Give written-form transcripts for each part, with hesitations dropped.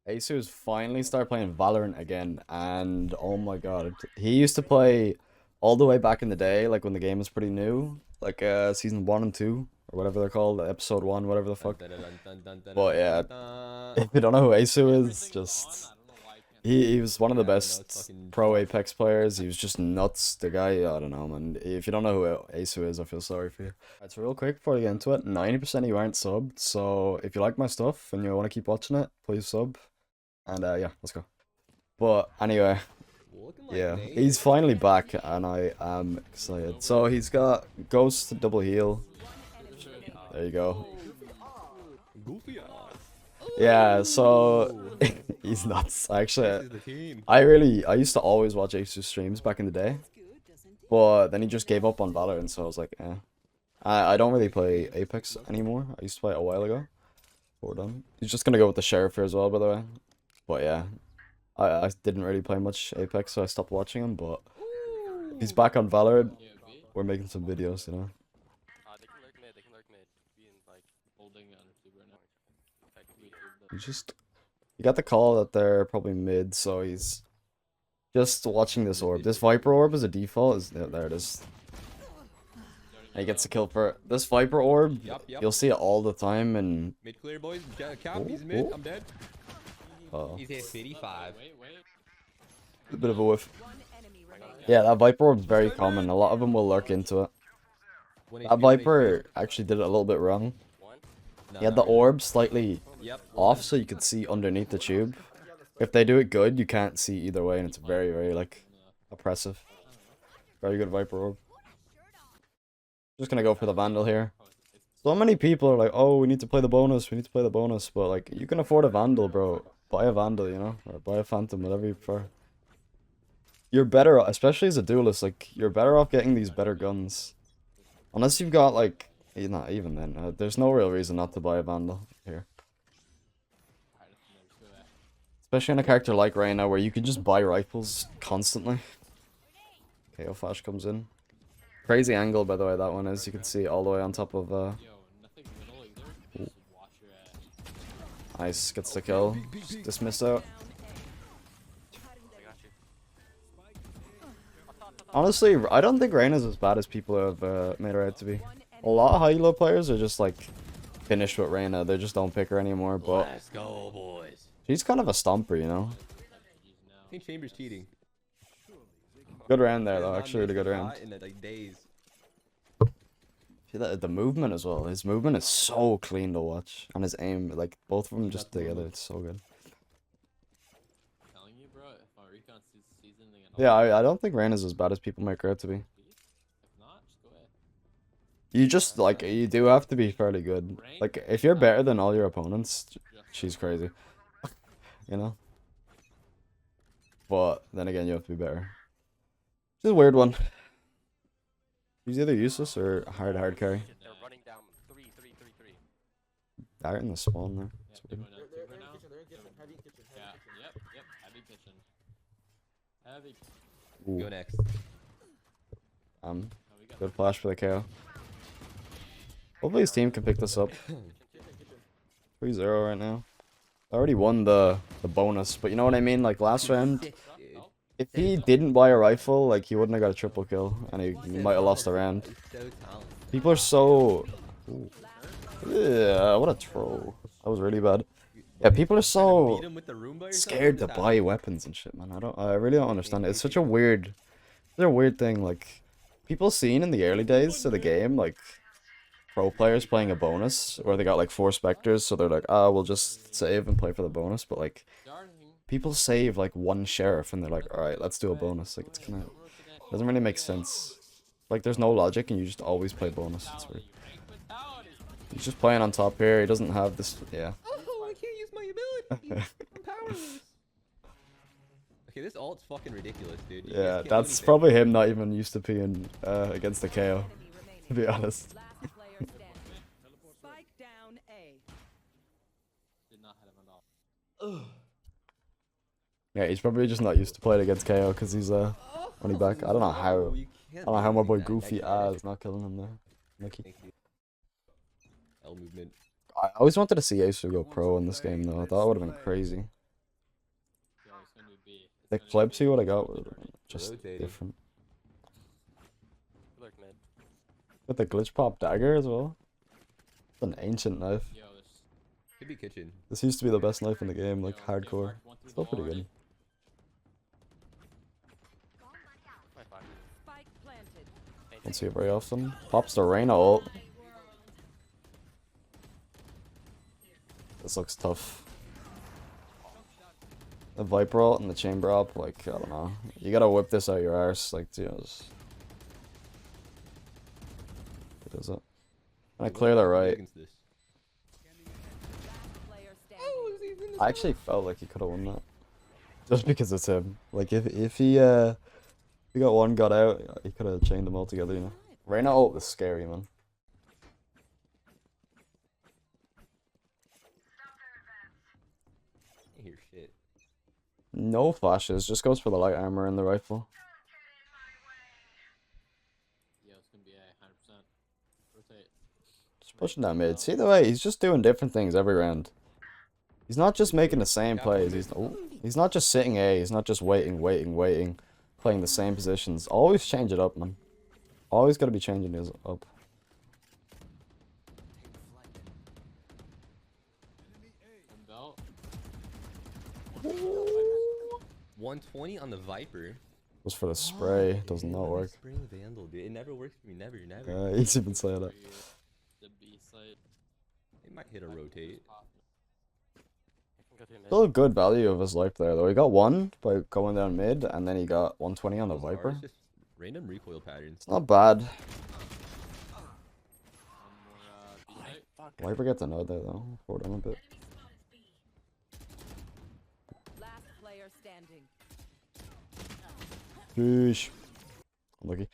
Asus finally started playing Valorant again, and oh my god, he used to play all the way back in the day, like when the game was pretty new, like season 1 and 2 or whatever they're called, episode 1, whatever the Dun, fuck. dun, dun, dun, dun, dun, But dun, yeah, dun, dun. if you don't know who Asu is, Everything's just wrong, man. I don't know why you can't. he was one of the Yeah, I know, it's best fucking pro tough. Apex players. He was just nuts. The guy, I don't know, man. If you don't know who Asu is, I feel sorry for you. Alright, so real quick before I get into it, 90% of you aren't subbed, so if you like my stuff and you want to keep watching it, please sub. And yeah, let's go. But anyway, Looking like yeah, Nate. he's finally back, and I am excited. So he's got Ghost double heal. There you go. Goofy ass. Yeah, so Ooh. he's nuts. This Actually, is the team. I used to always watch Asus streams back in the day, but then he just gave up on Valorant, so I was like, eh. I don't really play Apex anymore. I used to play it a while ago. But we're done. He's just gonna go with the Sheriff here as well, by the way. But yeah, I didn't really play much Apex, so I stopped watching him. But he's back on Valorant. We're making some videos, you know. They can lurk mid. They can lurk mid. Being like holding under tube right now. Effectively tube You got the call that they're probably mid, so he's just watching this orb. This Viper orb is a default. There it is. And he gets the kill for it. This Viper orb. Yup, yup. You'll see it all the time, and Mid clear, boys. Cap, he's mid. I'm dead. He's hit 55. Wait. a bit of a whiff. Yeah, that Viper orb's very common. A lot of them will lurk into it. That Viper actually did it a little bit wrong. He had the orb slightly off so you could see underneath the tube. If they do it good, you can't see either way, and it's very, very, like, oppressive. Very good Viper orb. Just gonna go for the Vandal here. So many people are like, oh, we need to play the bonus, but, like, you can afford a Vandal, bro. Buy a Vandal, you know? Or buy a Phantom, whatever you prefer. You're better, especially as a duelist, like, you're better off getting these better guns. Unless you've got, like, not even then, there's no real reason not to buy a Vandal here. Especially on a character like Reyna, where you can just buy rifles constantly. KO Flash comes in. Crazy angle, by the way, that one is. You can see all the way on top of, Nice, gets the kill. Just dismiss out. Honestly, I don't think Reyna's as bad as people have made her out to be. A lot of high-elo players are just, like, finished with Reyna. They just don't pick her anymore, but Let's go, boys. she's kind of a stomper, you know? I think Chamber's cheating. Good round there, He has though. not Actually, really missed good a round. shot in like days. See the movement as well. His movement is so clean to watch. And his aim, like, both of them just together, it's so good. telling you, bro, if our recon seasoning and all Yeah, I don't think Reyna's as bad as people make her out to be. if not, just go ahead. You just, like, you do have to be fairly good. Like, if you're better than all your opponents, she's crazy. You know? But, then again, you have to be better. It's a weird one. He's either useless or hard carry. They're running down 3. They're in the spawn there. Yeah, It's they're weird. going down 2 right now. Yeah, yep, heavy. Go Ooh, next. Oh, we got good flash for the KO. Hopefully his team can pick this up. 3-0 right now. I already won the bonus, but you know what I mean? Like last round, Dude. if he didn't buy a rifle, like he wouldn't have got a triple kill, and he might have lost the round. He's so talented. People are so... Ooh. Yeah, what a troll. That was really bad. Yeah, people are so Beat him with the Roomba or something? scared to Just buy ask. weapons and shit, man. I really don't understand it. It's such a weird thing. Like, people seen in the early days of the game, like, pro players playing a bonus, where they got, like, 4 Spectres, so they're like, ah, we'll just save and play for the bonus, but, like, starting. people save, like, 1 Sheriff, and they're like, alright, let's do a bonus. Like, it's kind of... doesn't really make sense. Like, there's no logic, and you just always play bonus. It's weird. He's just playing on top here. He doesn't have this... Yeah. Oh, I can't use my ability. I'm powerless. Okay, this ult's fucking ridiculous, dude. You guys Yeah, can't do that's anything. probably him not even used to being against the KO, to be honest. Last player standing. Spike down A. Did not have him at all. Yeah, he's probably just not used to playing against KO because he's only back. I don't know how. Oh, you I can't don't know do how my boy anything Goofy that nice. is not killing him there. Lucky. Thank you. L movement. I always wanted to see Asu go pro in this game though. I thought it would have been crazy. The clips he would have got were just Rotating. different. Lurk mid. With the glitch pop dagger as well. It's an ancient knife. Yo, this. Could be kitchen. This used to be the best knife in the game, like Yo, hardcore. Mark went through Still the pretty wall good. My five. Spike planted. Don't see it very often. Pops the Reyna ult. This looks tough. The Viper ult and the Chamber up, like, I don't know. You gotta whip this out your arse, like, just... What is it? I clear the right. Against this. Last player standing. I actually felt like he could have won that. Just because it's him. Like, if he got one got out, he could have chained them all together, you know? Reyna ult was scary, man. I hear shit. No flashes, just goes for the light armor and the rifle. Yo, it's gonna be a 100%. Rotate. Just pushing that mid. See the way he's just doing different things every round. He's not just making the same plays. He's not just sitting A. He's not just waiting, playing the same positions. Always change it up, man. Always gotta be changing his up. One belt. 120 on the Viper. Goes for the spray. Does not work. Spring Vandal, dude. It never works for me. Never. He's even saying that. The B site. It might hit a rotate. I can go through mid. Still a good value of his life there, though. He got one by going down mid, and then he got 120 on the Those are Viper. just random recoil patterns. It's not bad. One more B site. Fuck. Viper gets a node there, though. Forward on a bit. Last player standing. Sheesh. Unlucky.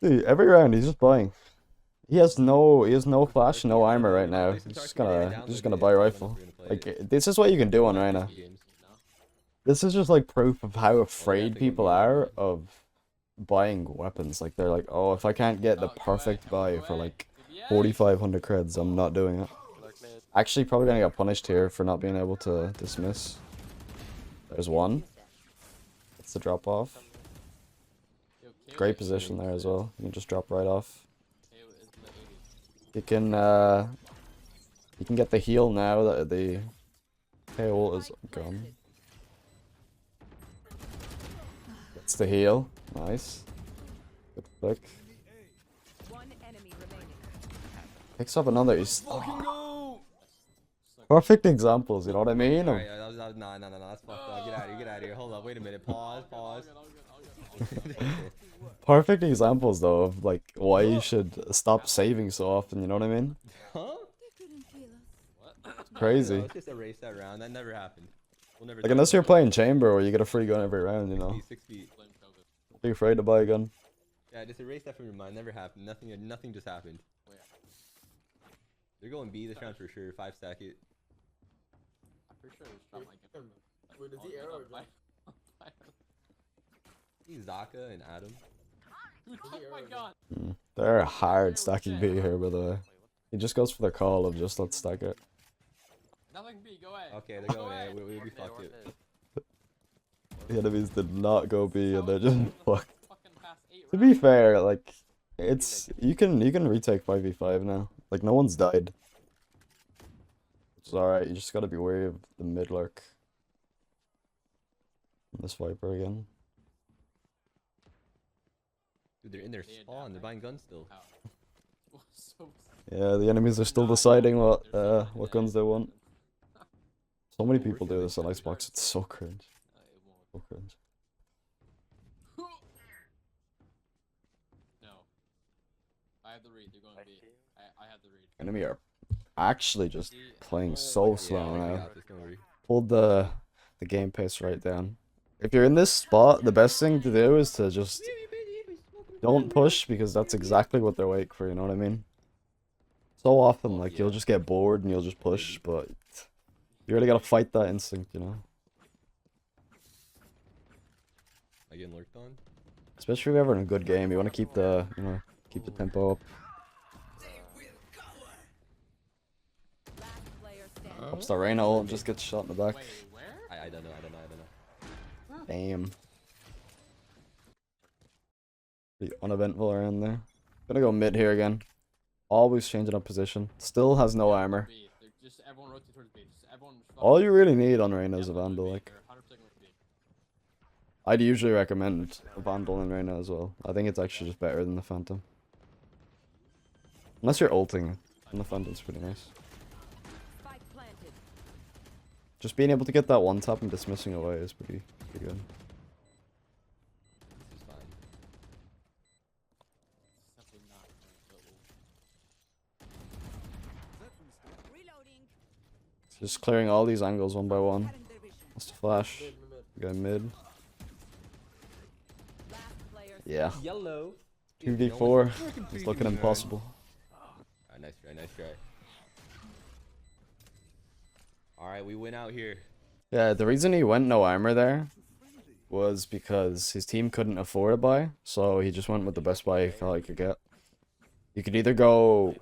Dude, every round he's just buying. He has no flash, no armor right now. He's just gonna buy a rifle. Like, this is what you can do on Reyna. This is just like proof of how afraid people are of buying weapons. Like, they're like, oh, if I can't get the perfect buy for like 4,500 creds, I'm not doing it. Lurk mid. Actually, probably gonna get punished here for not being able to dismiss. There's one. That's the drop off. Great position there as well. You can just drop right off. You can get the heal now that the KO is gone. Gets the heal. Nice. Good flick. One enemy remaining. Picks up another. He's perfect examples, you know what I mean? Alright, no, that's fucked up. Get out of here. Hold up, wait a minute. Pause. Perfect examples though of like why you should stop saving so often, you know what I mean? Huh? Crazy. Let's just erase that round. That never happened. We'll never Like, unless you're playing chamber where you get a free gun every round, you know. 6 feet. Be afraid to buy a gun. Yeah, just erase that from your mind. Never happened. Nothing just happened. They're going B this round for sure. 5 stack it. I'm pretty sure it's not like Wait, does he arrow or not? He's Zaka and Adam. Dude, oh my god! They're hard stacking B here, by the way. He just goes for the call of just let's stack it. Nothing B, go away. Okay, they're going A. We Mid fucked or it. mid. The enemies did not go B and they're just fucked. Fucking past 8 To be fair, like, it's you can retake 5v5 now. Like, no one's died. It's alright, you just gotta be wary of the mid lurk. And this Viper again. Dude, they're in their spawn. They're buying guns still. So Yeah, the enemies are still deciding what guns they want. So many people do this on Icebox, it's so cringe. it won't. So cringe. No. I have the read, they're going B. I have the read. Enemy are actually just playing so slow we now. got this, don't worry. Pulled the game pace right down. If you're in this spot, the best thing to do is to just don't push, because that's exactly what they're waiting for, you know what I mean? So often, like, you'll just get bored and you'll just push, but you really gotta fight that instinct, you know? I getting lurked on? Especially if you're having a good game, you wanna keep the, tempo up. Last player Pops the Reyna ult and just gets shot in the back. Wait, where? I don't know. Damn. Pretty uneventful around there. Gonna go mid here again. Always changing up position. Still has no armor. B. Just everyone rotate towards B. Just everyone. All you really need on Reyna is a Vandal. Like, They're 100% going to B. I'd usually recommend a Vandal in Reyna as well. I think it's actually just better than the Phantom. Unless you're ulting, and the Phantom's pretty nice. Spike planted. Just being able to get that one tap and dismissing away is pretty good. This is fine. Definitely not Reloading. Just clearing all these angles one by one. Cutting their vision. That's the flash. Go mid. Last player. Yeah. Yellow. 2v4. It's looking impossible. Nice try. Alright, we win out here. Yeah, the reason he went no armor there was because his team couldn't afford a buy, so he just went with the best buy he thought he could get. You could either go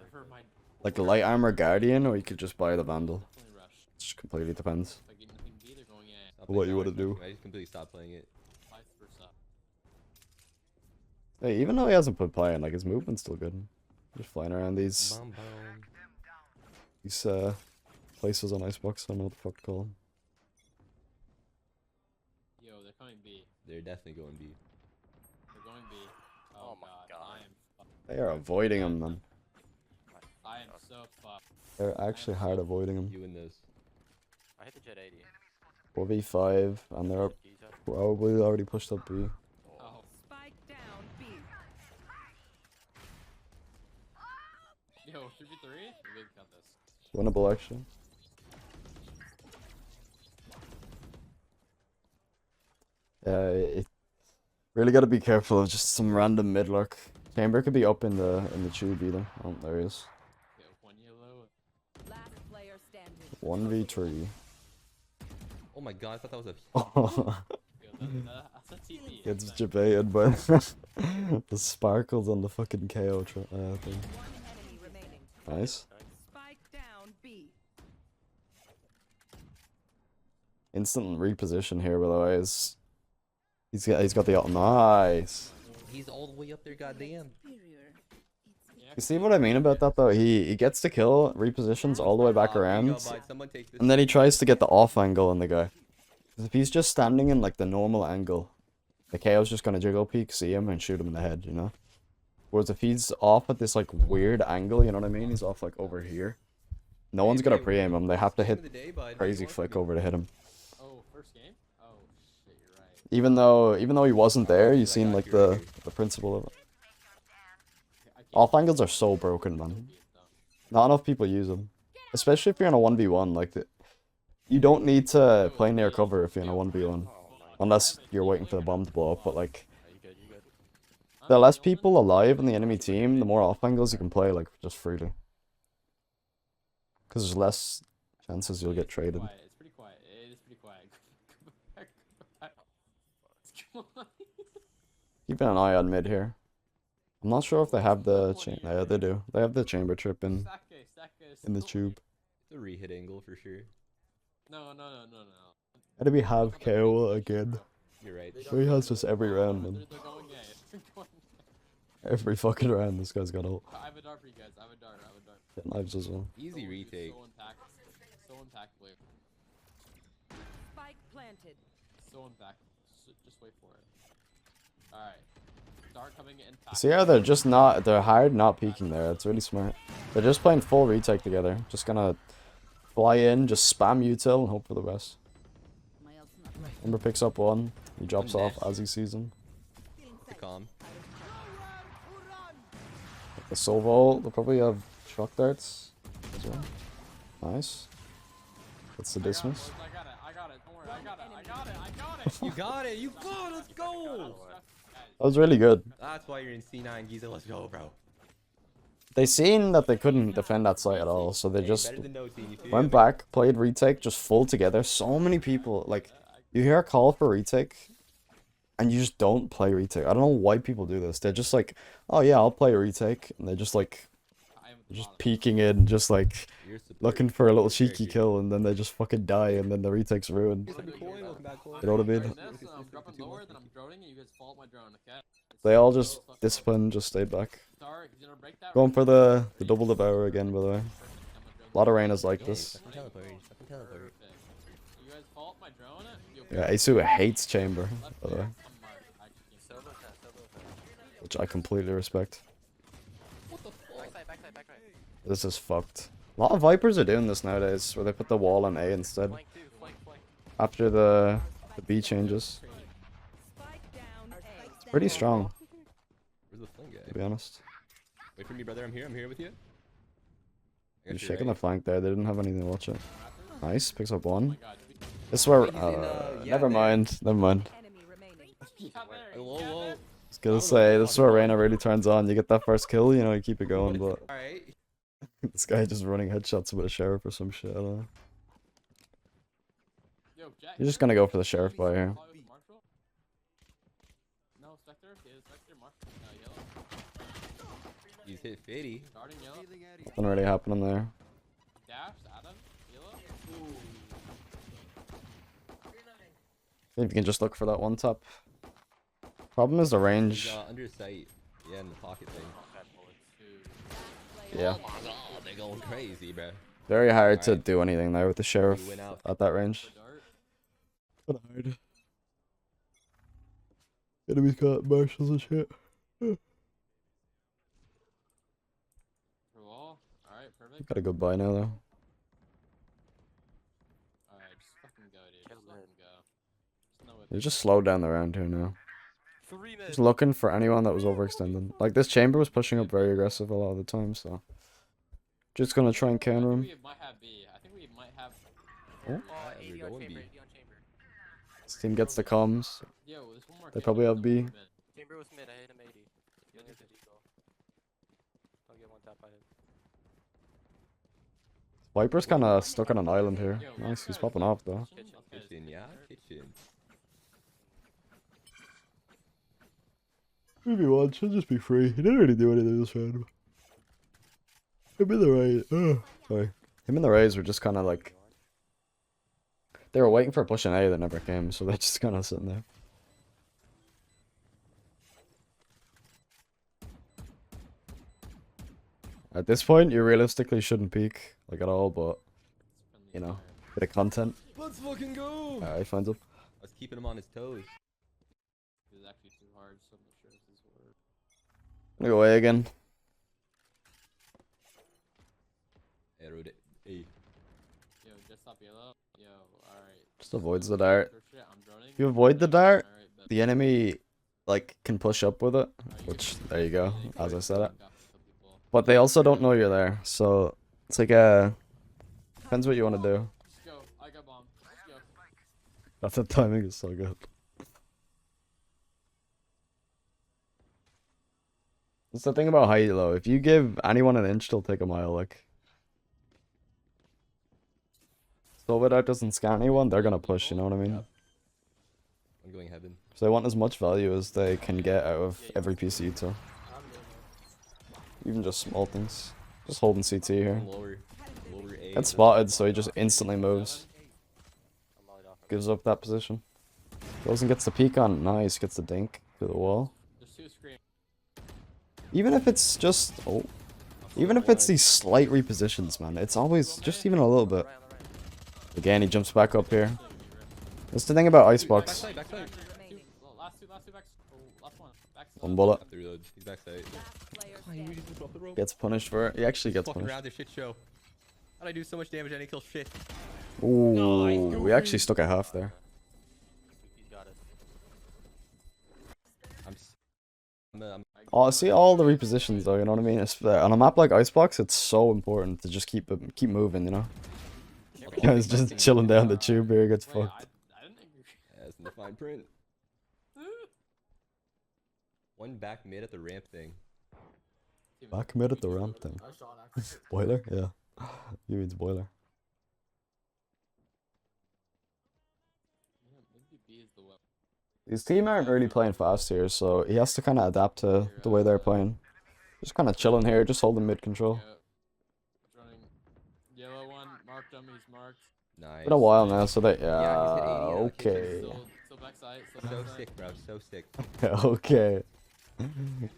like a light armor guardian, or you could just buy the Vandal. rush. It just completely depends. If I get nothing B, they're going A. Stop What playing you wanna Valorant. do? I just completely stopped playing it. Vice versa. Hey, even though he hasn't put play in, like his movement's still good. Just flying around these Bum, bum. places on Icebox. I don't know what the fuck to call them. Yo, they're coming B. They're definitely going B. They're going B. Oh my God. They are avoiding him, man. I am so fucked. They're actually hard avoiding him. You win this. I hit the jet 80. 4v5, and they're probably already pushed up B. Oh. Spike down B. Yo, 3v3? We did cut this. Winnable, actually. Yeah, it really gotta be careful of just some random mid lurk. Chamber could be up in the tube either. Oh, there he is. Okay, one yellow. Last player standing. 1v3. Oh my god, I thought that was a. Yo, that's a TP. Gets debated by the sparkles on the fucking KO thing. One enemy remaining. Nice. Spike down B. Instant reposition here, by the way. He's got the nice. He's all the way up there, goddamn. You see what I mean about that though? He gets the kill, repositions all the way back around, and then he tries to get the off angle on the guy. 'Cause if he's just standing in like the normal angle, the KO's just gonna jiggle peek, see him, and shoot him in the head, you know? Whereas if he's off at this like weird angle, you know what I mean? He's off like over here. No one's gonna pre-aim him. They have to hit crazy flick over to hit him. Oh, first game? Oh, shit, you're right. Even though he wasn't there, you seen like the principle of it. Off angles are so broken, man. Not enough people use them, especially if you're in a 1v1. Like you don't need to play near cover if you're in a 1v1, unless you're waiting for the bomb to blow up. But like, the less people alive in the enemy team, the more off angles you can play like just freely. Because there's less chances you'll get traded. Quiet. It's pretty quiet. It is pretty quiet. Go back. Come on. Keeping an eye on mid here. I'm not sure if they have the yeah, they do. They have the chamber trip in the tube. It's a re-hit angle for sure. No. How do we have KO again? You're right. He has this every round, man. They're going gay. They're going gay. Every fucking round, this guy's got ult. I have a dart for you guys. I have a dart. Get knives as well. Easy retake. So impactful. Spike planted. So impactful. Just wait for it. Alright. Dart coming in. See how they're hard not peeking there. It's really smart. They're just playing full retake together. Just gonna fly in, just spam util and hope for the best. Ember picks up one. He drops off as he sees him. The calm. The Sova ult, they'll probably have shock darts as well. Nice. That's the dismiss. I got it. Don't worry. I got it. You got it. You go. Let's go. That was really good. That's why you're in C9, Giza. Let's go, bro. They seen that they couldn't defend that site at all, so they just Better than no team. went back, played retake, just full together. So many people, like, you hear a call for retake, and you just don't play retake. I don't know why people do this. They're just like, oh yeah, I'll play retake, and they just like Just peeking in, just like You're support. looking for a little Support cheeky character. kill, and then they just fucking die, and then the retake's ruined. Welcome back, Cole. You know what I mean? This, and I'm dropping lower, then I'm droning, and you guys fall at my drone, okay? They all just disciplined, just stayed back. Sorry, he's gonna break that. Going for the double devour again, by the way. A lot of Reynas like this. Fucking teleport. Fucking teleport. Perfect. You guys fall at my drone, Yeah, Aceu hates chamber, by the way, Solo test, solo test. which I completely respect. Backside, backside, back right. This is fucked. A lot of Vipers are doing this nowadays, where they put the wall on A instead, Flank two, flank, flank. after the B changes. Spike down A. It's pretty strong, Where's the flank to guy? be honest. Wait for me, brother. I'm here with you. I got He's you, shaking right? the flank there, they didn't have anything to watch it. Nice, picks up one. God, This is where, He's in, yeah, never there. mind, never mind. Enemy remaining. Whoa, whoa. I was gonna say, this is where Reyna really turns on. You get that first kill, you know, you keep it going, but Alright. this guy just running headshots with a sheriff or some shit, I don't know. Yo, Jack, You're just gonna go for the sheriff by here. No, Spectre, yeah, Spectre, Marshall, yellow. He's hit 50. Guarding yellow. Nothing really happening there. Dash, Adam, yellow. If you can just look for that one tap. Problem is the range. He's under sight. Yeah, in the pocket thing. Bad bullets. Yeah. Oh my god, they're going crazy, bro. Very hard to Alright. do anything there with the sheriff went out. at that range. The dart. Kinda hard. Enemies got marshals and shit. For wall. Alright, perfect. Got a good buy now though. Alright, just fucking go, dude. Kill Just let mid. him go. Just know what They just slowed down the round here now. 3 minutes. Just looking for anyone that was overextended. Like this chamber was pushing up very aggressive a lot of the time, so just gonna try and counter him. We might have B. I think we might have. Oh. Oh, Yeah, 80 we're on going chamber, B. 80 on chamber. This team gets the comms. Yo, there's one more. They chamber, probably have no B. movement. Chamber was mid, I hit him 80. You'll get the deagle. I'll get one tap by him. Viper's kinda stuck on an island here. Yo, Nice, he's guys, popping off though. Kitchen. Kitchen, yeah? Kitchen. Maybe one should just be free. He didn't really do anything this round. Him and the Rays. Sorry. Him and the Rays were just kinda like, they were waiting for a push in A that never came, so they're just kinda sitting there. At this point, you realistically shouldn't peek, like at all, but, you know, bit of content. Let's fucking go! Alright, finds up. I was keeping him on his toes. This is actually too hard, so I'm not sure if this works. Gonna go away again. Hey, I wrote it. Hey. Yo, just stop yellow. Yo, alright. Just avoids the dart. Shit, I'm droning. If you avoid the dart, Alright, bet. the enemy, like, can push up with it. Alright, Which, you're good. there you go, Yeah, you as can I said it. back with some people. But they also don't know you're there, so it's like depends what you want to do. Let's go. I got bomb. Let's go. That's the timing is so good. That's the thing about high elo. If you give anyone an inch, they'll take a mile. Like, so without doesn't scan anyone, they're gonna push. You know what I mean? Yep. I'm going heaven. So they want as much value as they can get out of every piece of util. Even just small things. Just holding CT here. Lower A. Gets spotted, so he just instantly moves. I'm mollied off. Gives up that position. Goes and gets the peek on. Nice, gets the dink through the wall. There's two screens. Even if it's just even if it's these slight repositions, man, it's always just even a little bit. Right on the right. Again, he jumps back up here. That's the thing about Icebox. Backside, backside. Remaining. Last two backs. Oh, last one. Backside. One bullet. Have to reload. He's backside. Last player Oh, he really standing. just dropped the rope. Gets punished for it. He actually gets Fucking punished. around this shit show. How'd I do so much damage? I didn't kill shit. Ooh, we actually stuck at half there. He's got it. I'm Oh, see all the repositions though. You know what I mean? It's, on a map like Icebox, it's so important to just keep moving. You know, guys just chilling down the tube here gets Wait, fucked. I didn't think you Yeah, it's in the fine print. One back mid at the ramp thing. Back mid at the ramp thing. Boiler? Yeah. You mean boiler. Maybe B is the weapon. His team aren't really playing fast here, so he has to kind of adapt to the way they're playing. Just kind of chilling here, just holding mid control. Marked him. He's marked. Nice. Been a while now, so that Yeah, he's hit 80 now. okay. Still backside. Still So backside. sick, bro. So sick. Okay.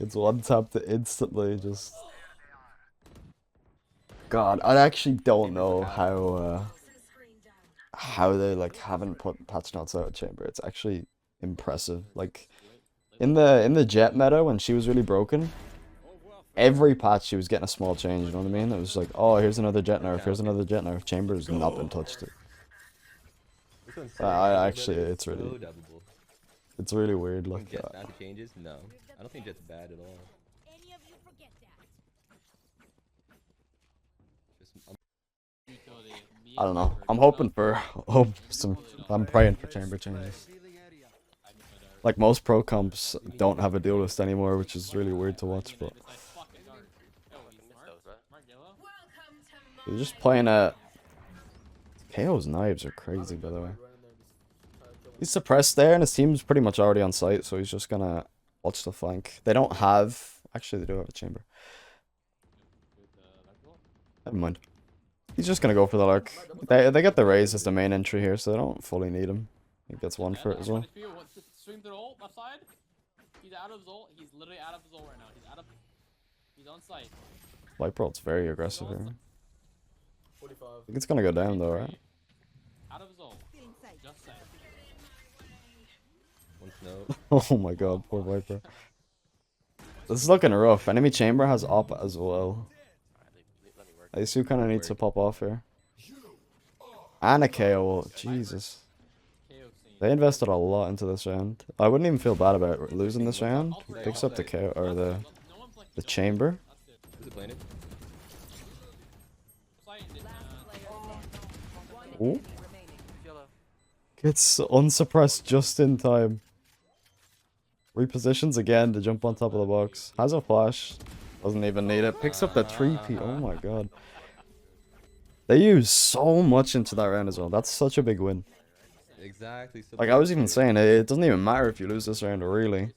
It's one tap to instantly just. God, I actually don't know how they like haven't put patch notes out of chamber. It's actually impressive. Like in the jet meta when she was really broken, every patch she was getting a small change. You know what I mean? It was like, oh, here's another jet nerf. Here's another jet nerf. Chamber has not been touched. This one's so I good, actually, brother. it's really, So dubbable. it's really weird. Think Like, Jet's bad to changes? No. I don't think Jet's bad at all. Any of you forget that? Just, Utility. Me I don't and know. Viper I'm don't hoping for I'm praying for chamber changes. Like most pro comps don't have a duelist anymore, which is really weird to watch. But they're just playing at. KO's knives are crazy, by the way. He's suppressed there, and his team's pretty much already on site, so he's just gonna watch the flank. They don't have. Actually, they do have a chamber. Never mind. He's just gonna go for the lurk. They get the raise as the main entry here, so they don't fully need him. He gets one for it as well. Swing through the ult, left side. He's out of his ult. He's literally out of his ult right now. He's on site. Viper ult's very aggressive here. I think it's gonna go down though, right? Out of his ult. Just saying. one snow. Oh my god, poor Viper. This is looking rough. Enemy chamber has op as well. Let me work. Aceu kind of needs to pop off here. And a KO ult. Jesus. They invested a lot into this round. I wouldn't even feel bad about losing this round. He picks up the KO or the chamber. Who's it playing it? Ooh. Yellow. Gets unsuppressed just in time. Repositions again to jump on top of the box. Has a flash. Doesn't even need it. Picks up the 3P. Oh my god. They use so much into that round as well. That's such a big win. Exactly. So Like I was even saying, it doesn't even matter if you lose this round, really.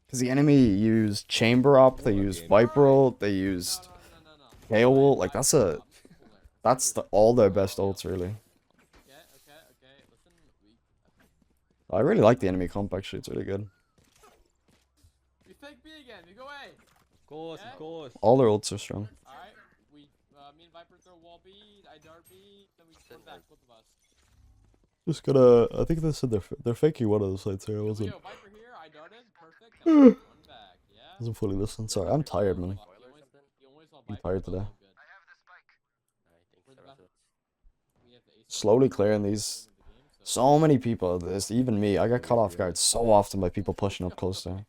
Because the enemy used chamber up, they used Viper ult, they used KO ult. Like that's all their best ults, really. Okay. Listen, I really like the enemy comp, actually. It's really good. we fake B again. We go A. Of course, of course. All their ults are strong. Alright. Me and Viper throw wall B. I dart B. Then we run back, both of us. Just gonna. I think they said they're faking one of the sites here. I Yo, wasn't Viper here. I darted. Perfect. Then we run back. Yeah. wasn't fully listening. Sorry, I'm tired, man. You only saw I'm Viper, tired so today. all good. I think so. We have the ace Slowly clearing these. So many people. This even me. I got caught off guard so often by people pushing up close there.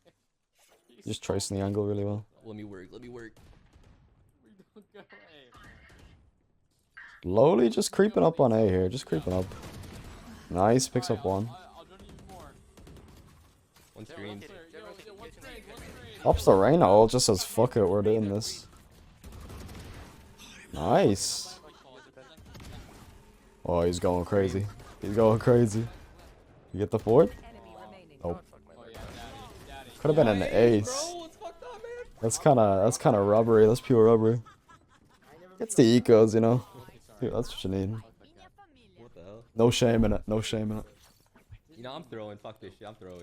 Just tracing the angle really well. Let me work. Let me work. We don't go A. Slowly just creeping up on A here. Just creeping up. Nice. Picks up one. I'll dart even more. One screen. Clear. Yo, one straight. Pops the Reyna ult, just says fuck it, we're doing this. Nice. Oh, he's going crazy. He's going crazy. You get the fort? Nope. Oh yeah, daddy. Could have been an ace. Bro, it's fucked up, man. That's kinda robbery. That's pure robbery. It's the ecos, you know. Dude, that's what you need. What the hell? No shame in it. No shame in it. You know, I'm throwing. Fuck this shit. I'm throwing.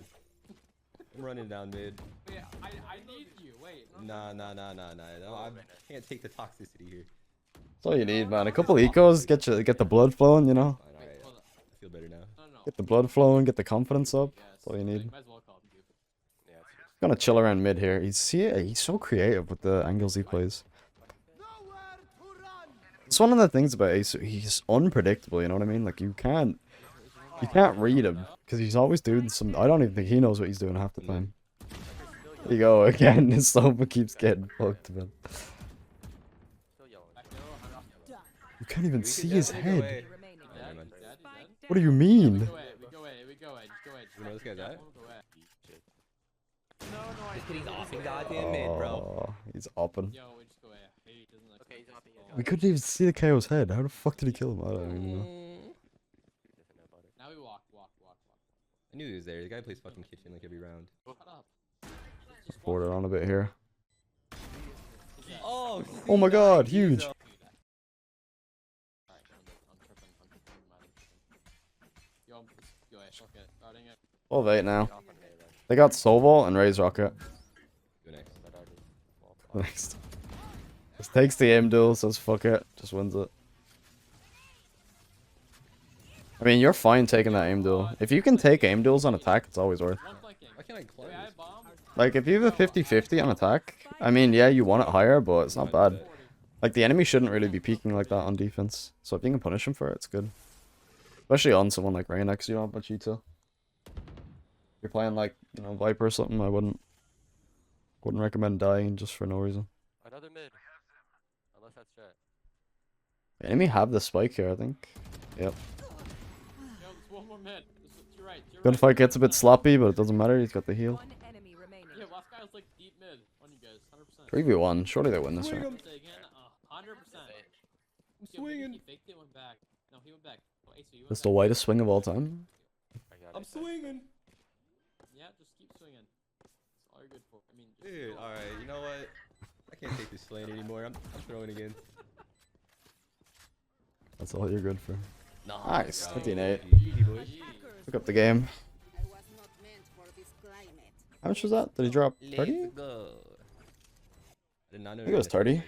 I'm running down mid. Wait, I need you. Wait. Nah. No, I can't take the toxicity here. That's all you need, man. A couple ecos, get the blood flowing, you know. Alright, I feel better now. No. Get the blood flowing, get the confidence up. That's all you need. Might as well call him, dude. Yeah, it's Gonna chill around mid here. He's so creative with the angles he plays. It's one of the things about Ace. He's unpredictable. You know what I mean? Like you can't read him because he's always doing some. I don't even think he knows what he's doing half the time. There you go again. His sofa keeps getting fucked, man. still yellow. Back yellow. You can't even see his head. Remaining. Never mind. What do you mean? We go A. Just go A. You know this guy's at? Go A. Just kidding, he's offing goddamn mid, bro. Oh, he's upping. Yo, we just go A. He doesn't like. Okay, he's hopping. We couldn't even see the KO's head. How the fuck did he kill him? I don't even know. Now we walk. I knew he was there. The guy plays fucking kitchen like every round. Shut up. Border on a bit here. Oh, Oh my god, huge. Yo, yo, fuck it. Starting it. 12-8 now. Off on A then. They got Soul and Ray's Rocket. Go next. But already. Well, Next. Just takes the aim duel, says fuck it, just wins it. I mean, you're fine taking that aim duel. If you can take aim duels on attack, it's always worth. One flanking. Why can't I climb Wait, I this? bomb. Like, if you have a 50-50 on attack, I mean, yeah, you want it higher, but it's not bad. Like, the enemy shouldn't really be peeking like that on defense. So if you can punish him for it, it's good. Especially on someone like Reyna, because you don't have much util. If you're playing like, you know, Viper or something, I wouldn't recommend dying just for no reason. another mid. Unless that's jet. The enemy have the spike here, I think. Yep. Yo, there's one more mid. To your right, to your right. Gunfight gets a bit sloppy, but it doesn't matter. He's got the heal. One enemy remaining. Yeah, last guy was like deep mid on you guys, 100%. 3v1. Surely they win this Swing right? him. Say again, 100%. I'm Yo, swinging. He faked it, went back. No, he went back. Oh, Asu, you went That's back. the widest swing of all time. I got I'm it. swinging. Yeah, just keep swinging. That's all you're good for. I mean, just Dude, go. alright, you know what? I can't take this lane anymore. I'm throwing again. That's all you're good for. Nice. Bro. 15-8. GG, boys. Pick up the game. I was not meant for this climate. How much was that? Did he drop 30? Let's go. I did not know. I think it was 30.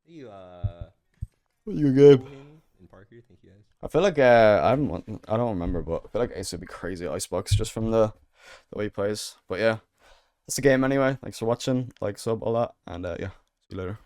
You What you game? and Parker, thank you guys. I feel like I don't remember, but I feel like Ace would be crazy at Icebox just from the way he plays. But yeah, that's the game anyway. Thanks for watching. Like, sub, all that, and yeah, see you later.